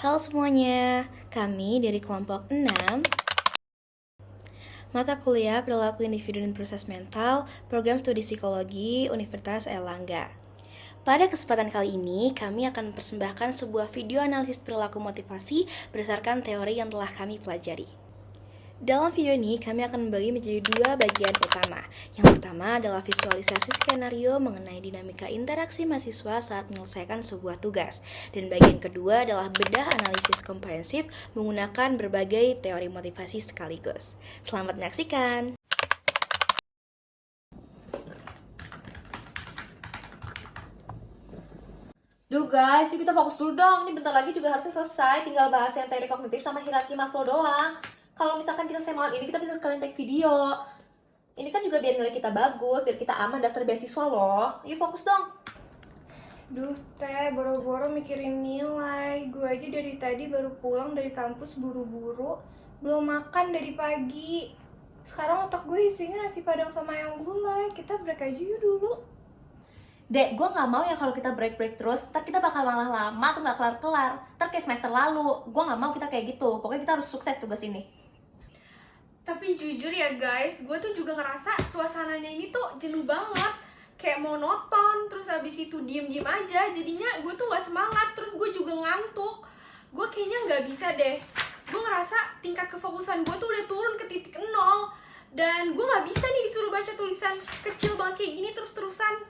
Halo semuanya, kami dari kelompok 6 mata kuliah perilaku individu dan proses mental, program studi psikologi Universitas Airlangga. Pada kesempatan kali ini, kami akan mempersembahkan sebuah video analisis perilaku motivasi berdasarkan teori yang telah kami pelajari. Dalam video ini, kami akan membagi menjadi dua bagian utama. Yang pertama adalah visualisasi skenario mengenai dinamika interaksi mahasiswa saat menyelesaikan sebuah tugas. Dan bagian kedua adalah bedah analisis komprehensif menggunakan berbagai teori motivasi sekaligus. Selamat menyaksikan! Duh guys, yuk kita fokus dulu dong. Ini bentar lagi juga harusnya selesai. Tinggal bahas yang teori kognitif sama hierarki Maslow doang. Kalau misalkan kita selesai malam ini, kita bisa sekalian take video. Ini kan juga biar nilai kita bagus, biar kita aman daftar beasiswa loh. Yuk fokus dong. Duh teh, boro-boro mikirin nilai. Gue aja dari tadi baru pulang dari kampus buru-buru. Belum makan dari pagi. Sekarang otak gue isinya nasi padang sama ayam gulai. Kita break aja yuk dulu. Dek, gue gak mau ya kalau kita break-break terus, ntar kita bakal malah lama atau gak kelar-kelar. Ntar kayak semester lalu. Gue gak mau kita kayak gitu. Pokoknya kita harus sukses tugas ini. Tapi jujur ya guys, gue tuh juga ngerasa suasananya ini tuh jenuh banget. Kayak monoton, terus habis itu diem-diem aja. Jadinya gue tuh gak semangat, terus gue juga ngantuk. Gue kayaknya gak bisa deh. Gue ngerasa tingkat kefokusan gue tuh udah turun ke titik 0. Dan gue gak bisa nih disuruh baca tulisan kecil banget kayak gini terus-terusan.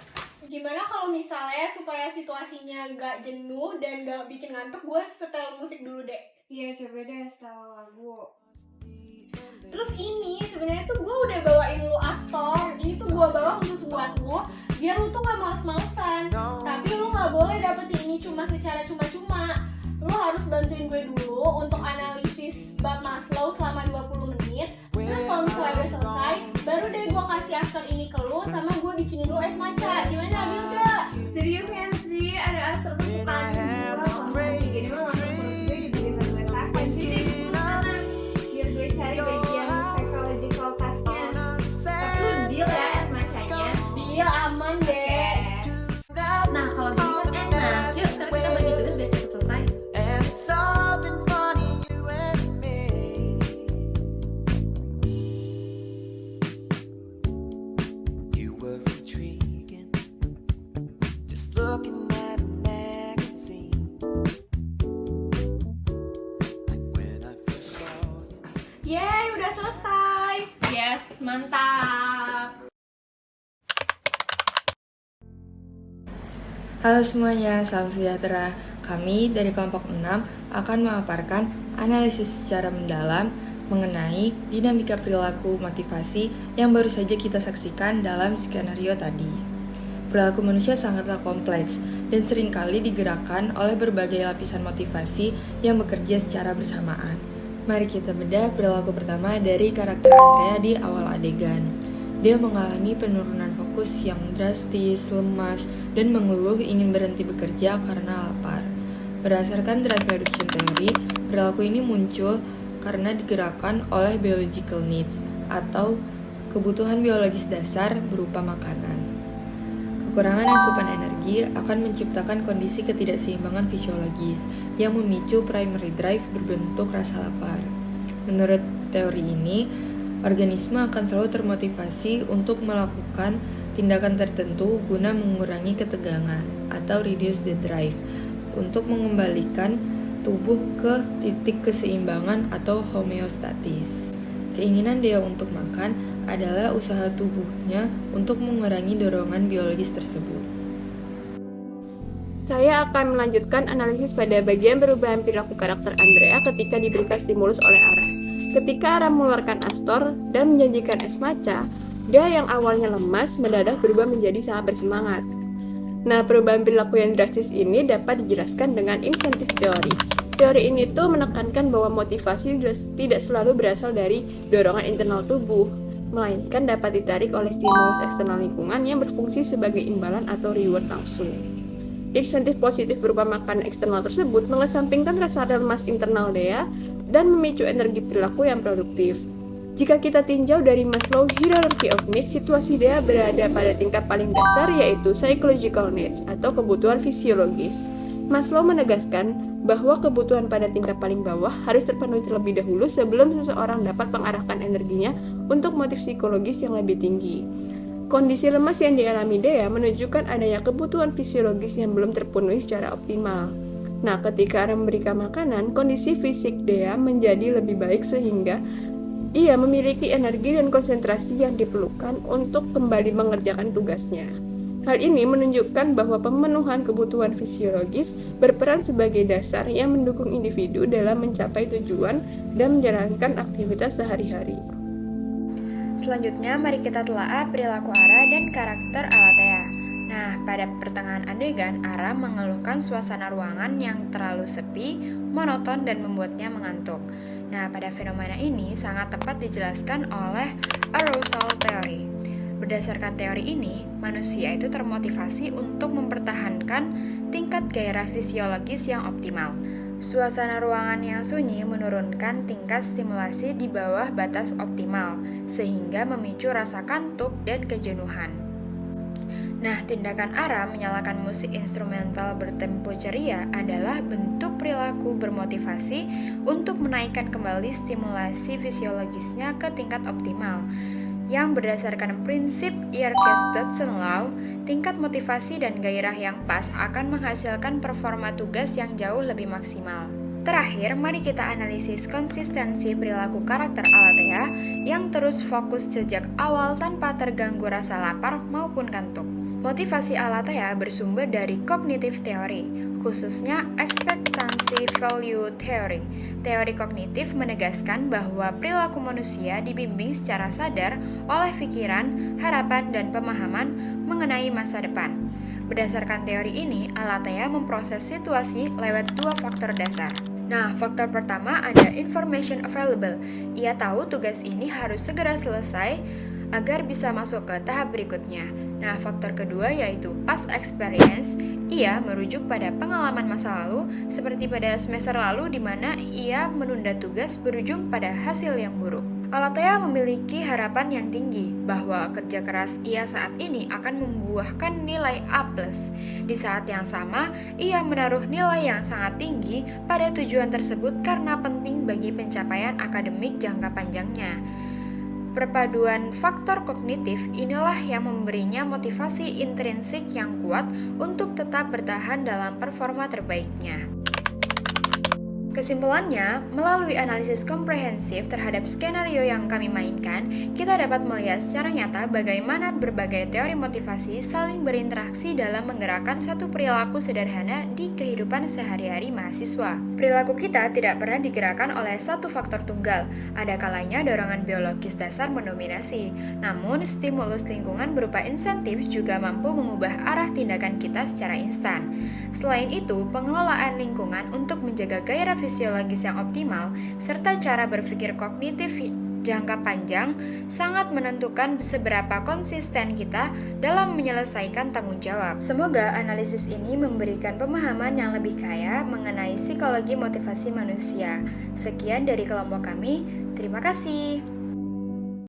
Gimana kalau misalnya supaya situasinya gak jenuh dan gak bikin ngantuk, gue setel musik dulu deh. Iya, coba deh setel lagu. Terus ini sebenarnya tuh gue udah bawain lu Astor. Ini tuh gue bawa khusus buat lu, biar lu tuh gak males-malesan. Tapi lu gak boleh dapetin ini cuma secara cuma-cuma. Lu harus bantuin gue dulu untuk analisis bab Maslow selama 20 menit. Terus kalau misalnya udah selesai, baru deh gue kasih Astor ini ke lu, sama gue bikinin lu es matcha. Gimana, Abil gak? Serius kan sih, ada Astor kesukaan gue. Kalau kayak gini mah langsung perut gue jadi gue tahan sih deh sana. Biar gue cari bagian psychological task-nya. Tapi lu deal ya es matchanya. Deal, aman deh. Nah kalau gitu kan enak. Yuk sekarang kita bagi tugas biar cepet selesai. Yeay, udah selesai. Yes, mantap. Halo semuanya, salam sejahtera. Kami dari kelompok 6 akan memaparkan analisis secara mendalam mengenai dinamika perilaku motivasi yang baru saja kita saksikan dalam skenario tadi. Perilaku manusia sangatlah kompleks dan seringkali digerakkan oleh berbagai lapisan motivasi yang bekerja secara bersamaan. Mari kita bedah perilaku pertama dari karakter Andrea di awal adegan. Dia mengalami penurunan fokus yang drastis, lemas, dan mengeluh ingin berhenti bekerja karena lapar. Berdasarkan drive reduction theory, perilaku ini muncul karena digerakkan oleh biological needs atau kebutuhan biologis dasar berupa makanan. Kekurangan asupan energi akan menciptakan kondisi ketidakseimbangan fisiologis yang memicu primary drive berbentuk rasa lapar. Menurut teori ini, organisme akan selalu termotivasi untuk melakukan tindakan tertentu guna mengurangi ketegangan atau reduce the drive untuk mengembalikan tubuh ke titik keseimbangan atau homeostatis. Keinginan dia untuk makan adalah usaha tubuhnya untuk mengurangi dorongan biologis tersebut. Saya akan melanjutkan analisis pada bagian perubahan perilaku karakter Andrea ketika diberikan stimulus oleh Ara. Ketika Ara mengeluarkan Astor dan menjanjikan es matcha, dia yang awalnya lemas mendadak berubah menjadi sangat bersemangat. Nah, perubahan perilaku yang drastis ini dapat dijelaskan dengan insentif teori. Teori ini tuh menekankan bahwa motivasi tidak selalu berasal dari dorongan internal tubuh, melainkan dapat ditarik oleh stimulus eksternal lingkungan yang berfungsi sebagai imbalan atau reward langsung. Insentif positif berupa makanan eksternal tersebut mengesampingkan rasa lemas internal Dea dan memicu energi perilaku yang produktif. Jika kita tinjau dari Maslow Hierarchy of Needs, situasi Dea berada pada tingkat paling dasar yaitu psychological needs atau kebutuhan fisiologis. Maslow menegaskan bahwa kebutuhan pada tingkat paling bawah harus terpenuhi terlebih dahulu sebelum seseorang dapat mengarahkan energinya untuk motif psikologis yang lebih tinggi. Kondisi lemas yang dialami Dea menunjukkan adanya kebutuhan fisiologis yang belum terpenuhi secara optimal. Nah, ketika Ara memberikan makanan, kondisi fisik Dea menjadi lebih baik sehingga ia memiliki energi dan konsentrasi yang diperlukan untuk kembali mengerjakan tugasnya. Hal ini menunjukkan bahwa pemenuhan kebutuhan fisiologis berperan sebagai dasar yang mendukung individu dalam mencapai tujuan dan menjalankan aktivitas sehari-hari. Selanjutnya, mari kita telaah perilaku Ara dan karakter Alatea. Nah, pada pertengahan adegan, Ara mengeluhkan suasana ruangan yang terlalu sepi, monoton, dan membuatnya mengantuk. Nah, pada fenomena ini sangat tepat dijelaskan oleh arousal theory. Berdasarkan teori ini, manusia itu termotivasi untuk mempertahankan tingkat gairah fisiologis yang optimal. Suasana ruangan yang sunyi menurunkan tingkat stimulasi di bawah batas optimal, sehingga memicu rasa kantuk dan kejenuhan. Nah, tindakan Ara menyalakan musik instrumental bertempo ceria adalah bentuk perilaku bermotivasi untuk menaikkan kembali stimulasi fisiologisnya ke tingkat optimal. Yang berdasarkan prinsip Yerkes-Dodson Law, tingkat motivasi dan gairah yang pas akan menghasilkan performa tugas yang jauh lebih maksimal. Terakhir, mari kita analisis konsistensi perilaku karakter Alatea yang terus fokus sejak awal tanpa terganggu rasa lapar maupun kantuk. Motivasi Alatea bersumber dari kognitif teori, khususnya expectancy value theory. Teori kognitif menegaskan bahwa perilaku manusia dibimbing secara sadar oleh pikiran, harapan, dan pemahaman mengenai masa depan. Berdasarkan teori ini, Alatea memproses situasi lewat dua faktor dasar. Nah, faktor pertama ada information available. Ia tahu tugas ini harus segera selesai agar bisa masuk ke tahap berikutnya. Nah, faktor kedua yaitu past experience. Ia merujuk pada pengalaman masa lalu, seperti pada semester lalu di mana ia menunda tugas berujung pada hasil yang buruk. Alatea memiliki harapan yang tinggi bahwa kerja keras ia saat ini akan membuahkan nilai A+. Di saat yang sama, ia menaruh nilai yang sangat tinggi pada tujuan tersebut karena penting bagi pencapaian akademik jangka panjangnya. Perpaduan faktor kognitif inilah yang memberinya motivasi intrinsik yang kuat untuk tetap bertahan dalam performa terbaiknya. Kesimpulannya, melalui analisis komprehensif terhadap skenario yang kami mainkan, kita dapat melihat secara nyata bagaimana berbagai teori motivasi saling berinteraksi dalam menggerakkan satu perilaku sederhana di kehidupan sehari-hari mahasiswa. Perilaku kita tidak pernah digerakkan oleh satu faktor tunggal, ada kalanya dorongan biologis dasar mendominasi. Namun, stimulus lingkungan berupa insentif juga mampu mengubah arah tindakan kita secara instan. Selain itu, pengelolaan lingkungan untuk menjaga gairah fisiologis yang optimal, serta cara berpikir kognitif jangka panjang sangat menentukan seberapa konsisten kita dalam menyelesaikan tanggung jawab. Semoga analisis ini memberikan pemahaman yang lebih kaya mengenai psikologi motivasi manusia. Sekian dari kelompok kami, terima kasih.